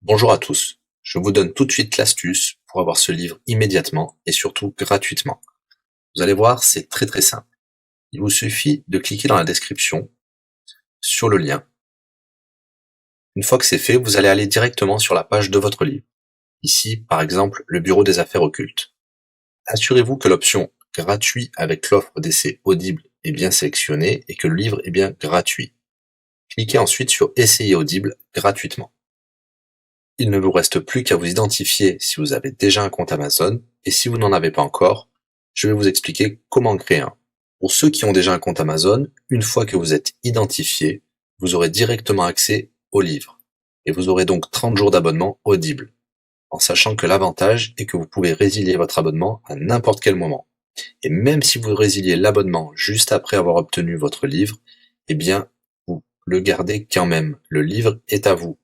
Bonjour à tous, je vous donne tout de suite l'astuce pour avoir ce livre immédiatement et surtout gratuitement. Vous allez voir, c'est très simple. Il vous suffit de cliquer dans la description sur le lien. Une fois que c'est fait, vous allez aller directement sur la page de votre livre. Ici, par exemple, le bureau des affaires occultes. Assurez-vous que l'option gratuit avec l'offre d'essai Audible est bien sélectionnée et que le livre est bien gratuit. Cliquez ensuite sur Essayer Audible gratuitement. Il ne vous reste plus qu'à vous identifier si vous avez déjà un compte Amazon, et si vous n'en avez pas encore, je vais vous expliquer comment créer un. Pour ceux qui ont déjà un compte Amazon, une fois que vous êtes identifié, vous aurez directement accès au livre, et vous aurez donc 30 jours d'abonnement Audible, en sachant que l'avantage est que vous pouvez résilier votre abonnement à n'importe quel moment. Et même si vous résiliez l'abonnement juste après avoir obtenu votre livre, eh bien, vous le gardez quand même. Le livre est à vous.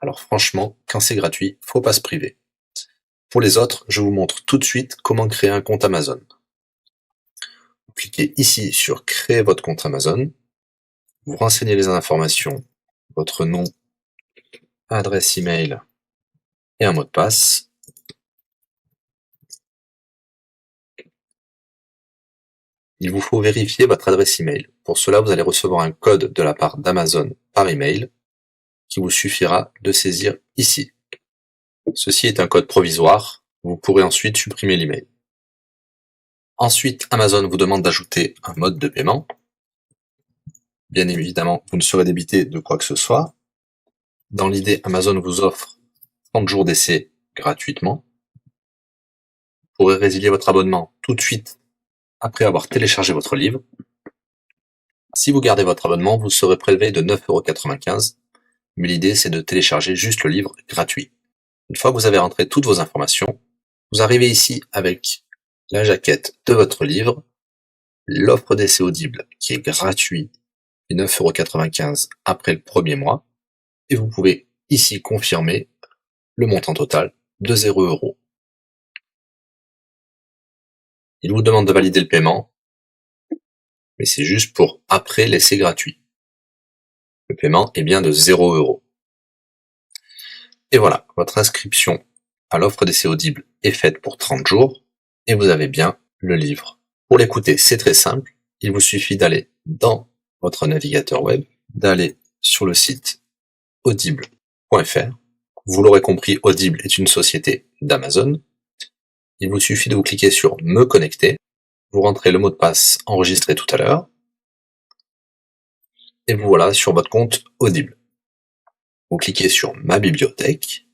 Alors franchement, quand c'est gratuit, faut pas se priver. Pour les autres, je vous montre tout de suite comment créer un compte Amazon. Vous cliquez ici sur créer votre compte Amazon. Vous renseignez les informations, votre nom, adresse email et un mot de passe. Il vous faut vérifier votre adresse email. Pour cela, vous allez recevoir un code de la part d'Amazon par email qui vous suffira de saisir ici. Ceci est un code provisoire. Vous pourrez ensuite supprimer l'email. Ensuite, Amazon vous demande d'ajouter un mode de paiement. Bien évidemment, vous ne serez débité de quoi que ce soit. Dans l'idée, Amazon vous offre 30 jours d'essai gratuitement. Vous pourrez résilier votre abonnement tout de suite après avoir téléchargé votre livre. Si vous gardez votre abonnement, vous serez prélevé de 9,95 €, mais l'idée c'est de télécharger juste le livre gratuit. Une fois que vous avez rentré toutes vos informations, vous arrivez ici avec la jaquette de votre livre, l'offre d'essai Audible qui est gratuit et 9,95 € après le premier mois, et vous pouvez ici confirmer le montant total de 0 €. Il vous demande de valider le paiement, mais c'est juste pour après l'essai gratuit. Le paiement est bien de 0 €. Et voilà, votre inscription à l'offre d'essai Audible est faite pour 30 jours, et vous avez bien le livre. Pour l'écouter, c'est très simple, il vous suffit d'aller dans votre navigateur web, d'aller sur le site audible.fr. Vous l'aurez compris, Audible est une société d'Amazon. Il vous suffit de vous cliquer sur Me connecter, vous rentrez le mot de passe enregistré tout à l'heure, et vous voilà sur votre compte Audible. Vous cliquez sur Ma bibliothèque,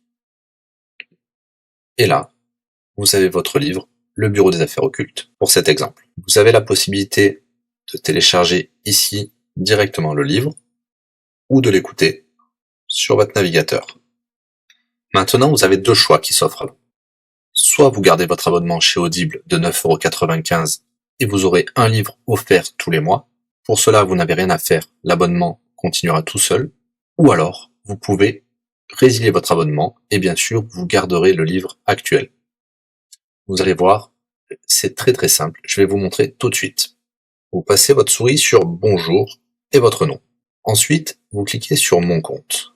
et là, vous avez votre livre, Le Bureau des affaires occultes, pour cet exemple. Vous avez la possibilité de télécharger ici directement le livre, ou de l'écouter sur votre navigateur. Maintenant, vous avez deux choix qui s'offrent à vous. Soit vous gardez votre abonnement chez Audible de 9,95 € et vous aurez un livre offert tous les mois. Pour cela, vous n'avez rien à faire, l'abonnement continuera tout seul. Ou alors, vous pouvez résilier votre abonnement et bien sûr, vous garderez le livre actuel. Vous allez voir, c'est très simple, je vais vous montrer tout de suite. Vous passez votre souris sur Bonjour et votre nom. Ensuite, vous cliquez sur Mon compte.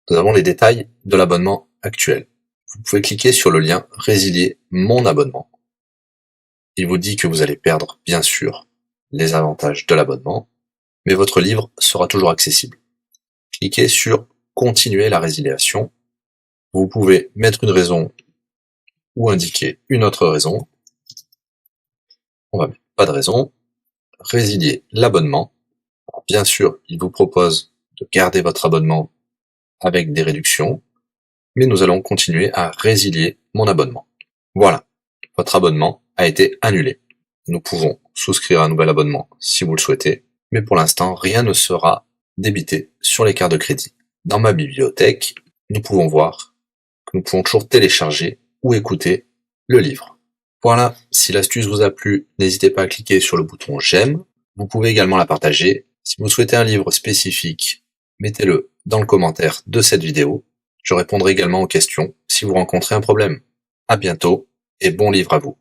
Nous avons les détails de l'abonnement actuel. Vous pouvez cliquer sur le lien Résilier mon abonnement. Il vous dit que vous allez perdre, bien sûr, les avantages de l'abonnement, mais votre livre sera toujours accessible. Cliquez sur Continuer la résiliation. Vous pouvez mettre une raison ou indiquer une autre raison. On va mettre pas de raison. Résilier l'abonnement. Bien sûr, il vous propose de garder votre abonnement avec des réductions, mais nous allons continuer à résilier mon abonnement. Voilà, votre abonnement a été annulé. Nous pouvons souscrire un nouvel abonnement si vous le souhaitez, mais pour l'instant, rien ne sera débité sur les cartes de crédit. Dans ma bibliothèque, nous pouvons voir que nous pouvons toujours télécharger ou écouter le livre. Voilà, si l'astuce vous a plu, n'hésitez pas à cliquer sur le bouton j'aime. Vous pouvez également la partager. Si vous souhaitez un livre spécifique, mettez-le dans le commentaire de cette vidéo. Je répondrai également aux questions si vous rencontrez un problème. À bientôt et bon livre à vous.